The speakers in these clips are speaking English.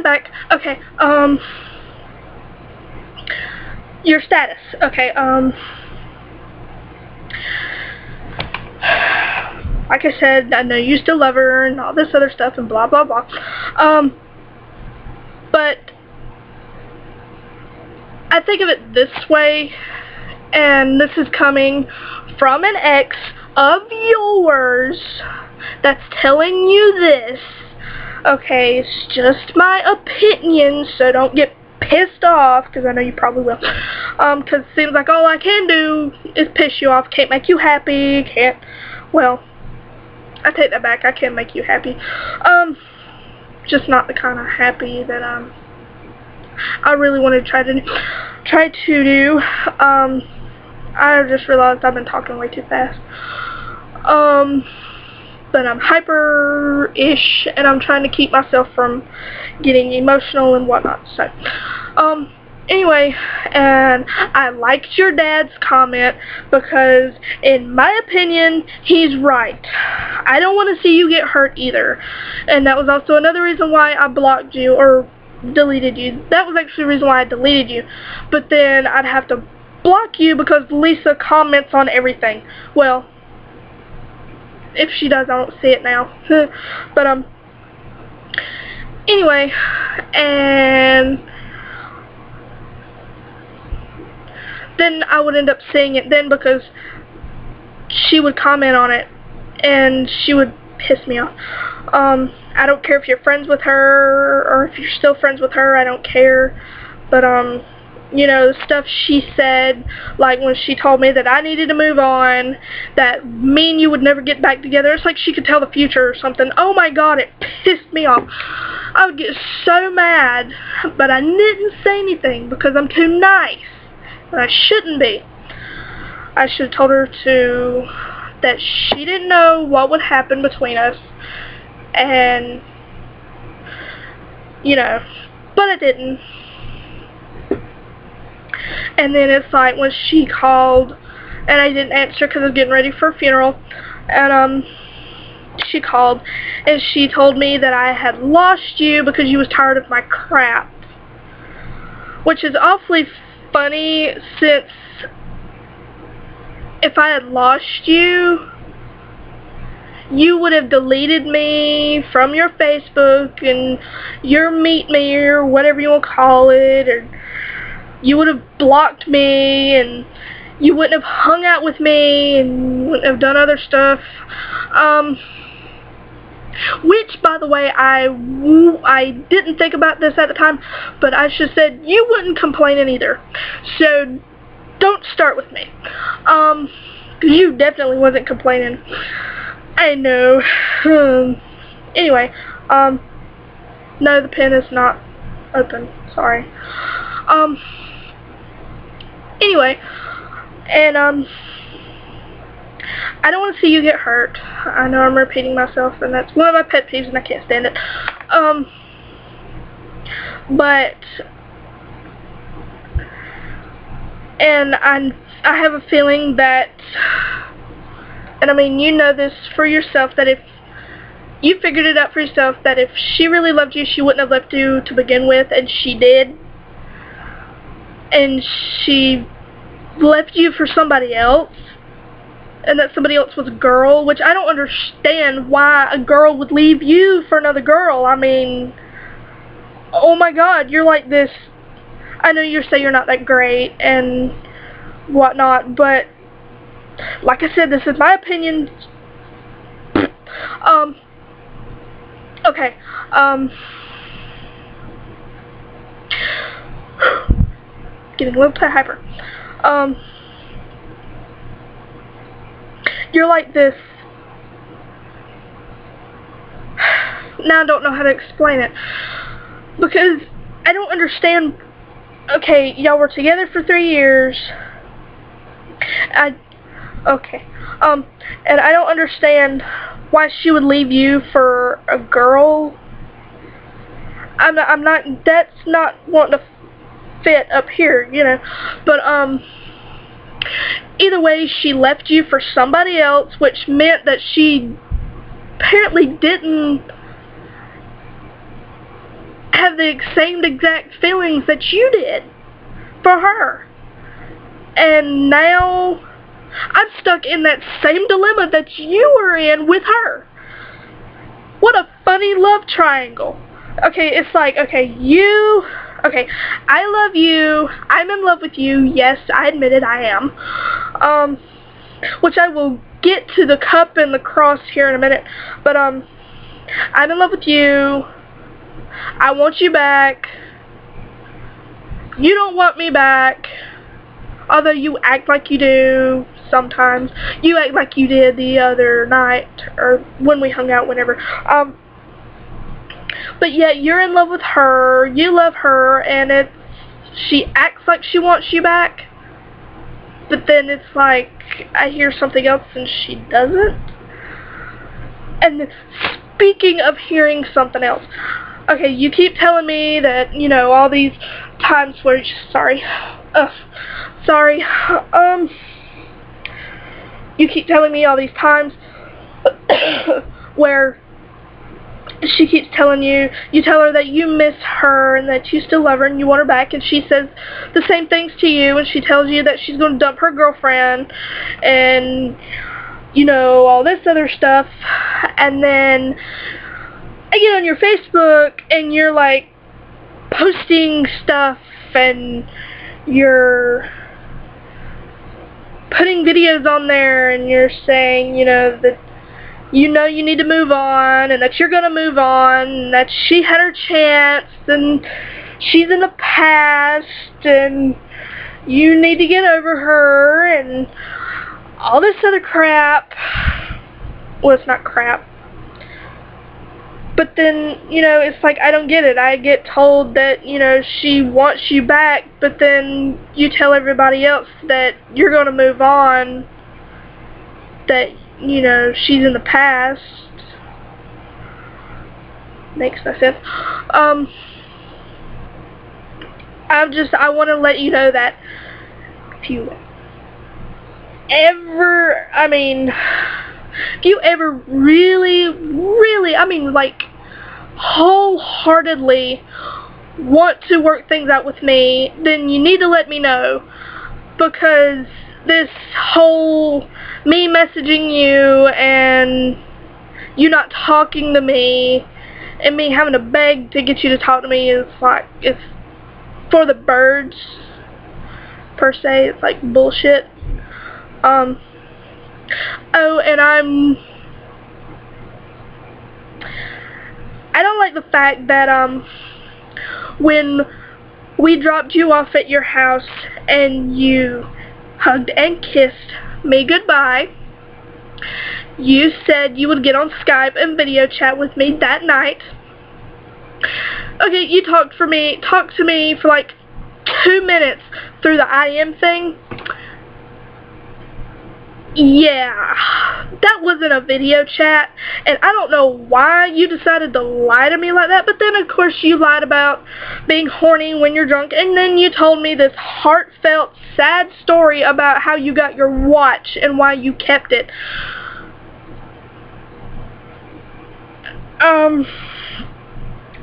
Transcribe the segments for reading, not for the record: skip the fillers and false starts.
I'm back. Okay, your status. Okay, like I said, I know you still love her and all this other stuff and blah blah blah. But I think of it this way, and this is coming from an ex of yours that's telling you this. Okay, it's just my opinion, so don't get pissed off, because I know you probably will. Because it seems like all I can do is piss you off. Can't make you happy. Can't, well, I take that back. I can make you happy. Just not the kind of happy that I really want to try to do. I just realized I've been talking way too fast. But I'm hyper-ish, and I'm trying to keep myself from getting emotional and whatnot. So, anyway, and I liked your dad's comment because, in my opinion, he's right. I don't want to see you get hurt either. And that was also another reason why I blocked you, or deleted you. That was actually the reason why I deleted you. But then I'd have to block you because Lisa comments on everything. Well, if she does, I don't see it now. But, anyway, and then I would end up seeing it then because she would comment on it, and she would piss me off. I don't care if you're friends with her, or if you're still friends with her, I don't care. But, you know, the stuff she said, like when she told me that I needed to move on, that me and you would never get back together. It's like she could tell the future or something. Oh my god, it pissed me off. I would get so mad, but I didn't say anything because I'm too nice. And I shouldn't be. I should have told her that she didn't know what would happen between us. And, you know, but I didn't. And then it's like when she called, and I didn't answer because I was getting ready for a funeral, and she called, and she told me that I had lost you because you was tired of my crap, which is awfully funny, since if I had lost you, you would have deleted me from your Facebook and your Meet Me or whatever you want to call it, or you would have blocked me, and you wouldn't have hung out with me, and wouldn't have done other stuff. Which, by the way, I didn't think about this at the time, but I should have said you wouldn't complain either. So, don't start with me. 'Cause you definitely wasn't complaining. I know. Anyway, no, the pen is not open. Sorry. Anyway, and, I don't want to see you get hurt. I know I'm repeating myself, and that's one of my pet peeves, and I can't stand it. But, and I have a feeling that, and I mean, you know this for yourself, that if you figured it out for yourself, that if she really loved you, she wouldn't have left you to begin with, and she did. And she left you for somebody else, and that somebody else was a girl, which I don't understand why a girl would leave you for another girl. I mean, oh my god, you're like this. I know you say you're not that great and whatnot, but like I said, this is my opinion. Okay, getting a little bit hyper. You're like this. Now I don't know how to explain it, because I don't understand. Okay, y'all were together for 3 years. Okay. And I don't understand why she would leave you for a girl. I'm not, that's not wanting to fit up here, you know. But, either way, she left you for somebody else, which meant that she apparently didn't have have the same exact feelings that you did for her. And now I'm stuck in that same dilemma that you were in with her. What a funny love triangle. Okay, it's like, okay, I love you, I'm in love with you, yes, I admit it, I am. Which I will get to the cup and the cross here in a minute, but, I'm in love with you, I want you back, you don't want me back, although you act like you do sometimes. You act like you did the other night, or when we hung out, whenever. But yet you're in love with her, you love her, and she acts like she wants you back, but then it's like, I hear something else and she doesn't. And speaking of hearing something else, okay, you keep telling me that, you know, all these times where, you keep telling me all these times where she keeps telling you tell her that you miss her and that you still love her and you want her back, and she says the same things to you, and she tells you that she's going to dump her girlfriend and, you know, all this other stuff. And then I get on your Facebook and you're like posting stuff and you're putting videos on there and you're saying, you know, that you need to move on and that you're going to move on and that she had her chance and she's in the past and you need to get over her and all this other crap. Well, it's not crap. But then, you know, it's like, I don't get it. I get told that, you know, she wants you back, but then you tell everybody else that you're going to move on, that, you know, she's in the past. Makes no sense. I want to let you know that if you ever really, like, wholeheartedly want to work things out with me, then you need to let me know, because this whole me messaging you and you not talking to me and me having to beg to get you to talk to me is like, it's for the birds, per se. It's like bullshit. Oh, and I don't like the fact that, when we dropped you off at your house and you hugged and kissed me goodbye, you said you would get on Skype and video chat with me that night. Okay, you talked to me for like 2 minutes through the IM thing. Yeah, that wasn't a video chat, and I don't know why you decided to lie to me like that, but then of course you lied about being horny when you're drunk, and then you told me this heartfelt, sad story about how you got your watch and why you kept it.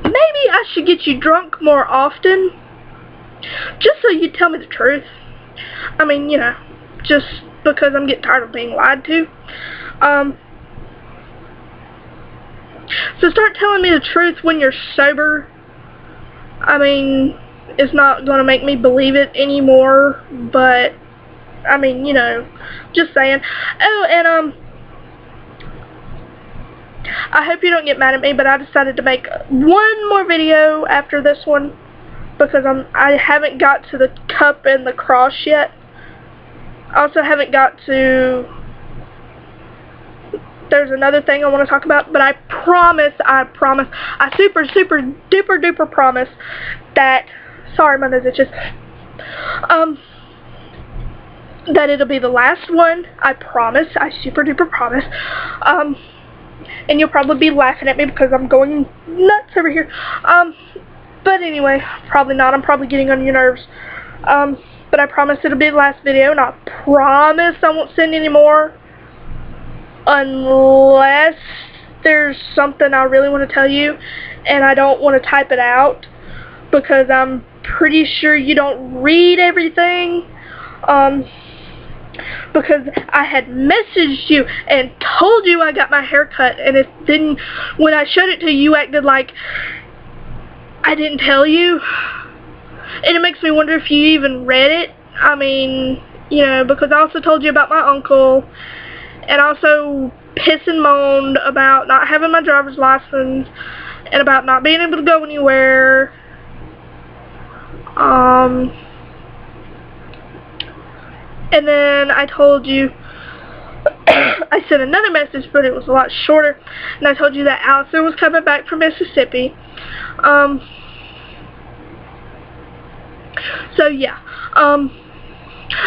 Maybe I should get you drunk more often, just so you tell me the truth. I mean, you know, just because I'm getting tired of being lied to. So start telling me the truth when you're sober. I mean, it's not going to make me believe it anymore, but, I mean, you know, just saying. Oh, and, I hope you don't get mad at me, but I decided to make one more video after this one, because I haven't got to the cup and the cross yet. I also haven't got to, there's another thing I want to talk about, but I promise, I super duper duper promise that, sorry my nose itches, that it'll be the last one. I promise, I super duper promise. And you'll probably be laughing at me because I'm going nuts over here. But anyway, probably not. I'm probably getting on your nerves. But I promise it'll be the last video, and I promise I won't send any more unless there's something I really want to tell you and I don't want to type it out. because I'm pretty sure you don't read everything. Because I had messaged you and told you I got my hair cut, and then when I showed it to you, you acted like I didn't tell you. And it makes me wonder if you even read it. I mean, you know, because I also told you about my uncle, and also pissed and moaned about not having my driver's license, and about not being able to go anywhere. And then I told you, I sent another message, but it was a lot shorter, and I told you that Allison was coming back from Mississippi. So yeah, I'm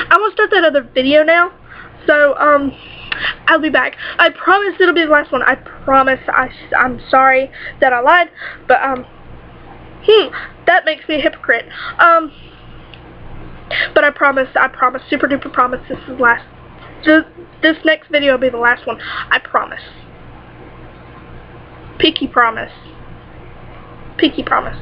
gonna start that other video now, so, I'll be back. I promise it'll be the last one. I promise. I'm sorry that I lied, but, that makes me a hypocrite. But I promise, super duper promise this is last. This next video will be the last one. I promise. Pinky promise. Pinky promise.